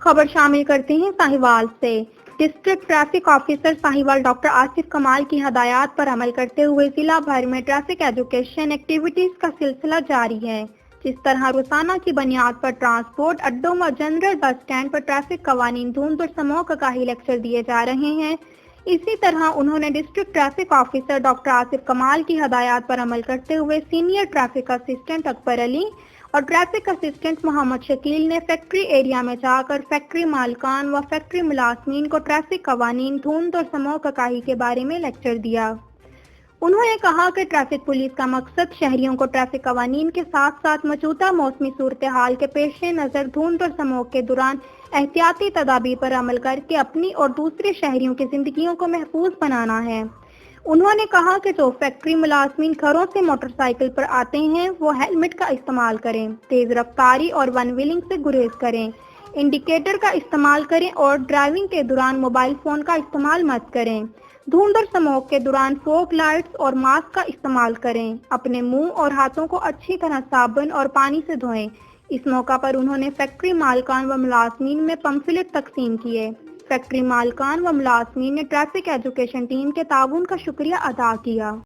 خبر شامل کرتے ہیں ساہیوال سے۔ District traffic officer Sahiwal doctor Asif Kamal کی ہدایات پر عمل کرتے ہوئے ضلع بھر میں ٹریفک ایجوکیشن ایکٹیویٹیز کا سلسلہ جاری ہے۔ جس طرح روزانہ کی بنیاد پر ٹرانسپورٹ اڈوں و جنرل بس اسٹینڈ پر ٹریفک قوانین دھند اور سموگ آگاہی لیکچر دیے جا رہے ہیں، اسی طرح انہوں نے district traffic officer doctor Asif Kamal کی ہدایات پر عمل کرتے ہوئے senior traffic assistant Akbar Ali اور ٹریفک اسسٹنٹ محمد شکیل نے فیکٹری ایریا میں جا کر فیکٹری مالکان و فیکٹری ملازمین کو ٹریفک قوانین دھند اور سموگ آگاہی کے بارے میں لیکچر دیا۔ انہوں نے کہا کہ ٹریفک پولیس کا مقصد شہریوں کو ٹریفک قوانین کے ساتھ ساتھ موجودہ موسمی صورتحال کے پیش نظر دھند اور سموگ کے دوران احتیاطی تدابیر پر عمل کر کے اپنی اور دوسرے شہریوں کی زندگیوں کو محفوظ بنانا ہے۔ انہوں نے کہا کہ جو فیکٹری ملازمین گھروں سے موٹر سائیکل پر آتے ہیں وہ ہیلمٹ کا استعمال کریں، تیز رفتاری اور ون ویلنگ سے گریز کریں، انڈیکیٹر کا استعمال کریں اور ڈرائیونگ کے دوران موبائل فون کا استعمال مت کریں۔ دھند اور سموگ کے دوران فوگ لائٹس اور ماسک کا استعمال کریں، اپنے منہ اور ہاتھوں کو اچھی طرح صابن اور پانی سے دھوئیں۔ اس موقع پر انہوں نے فیکٹری مالکان و ملازمین میں پمفلٹ تقسیم کیے۔ فیکٹری مالکان و ملازمین نے ٹریفک ایجوکیشن ٹیم کے تعاون کا شکریہ ادا کیا۔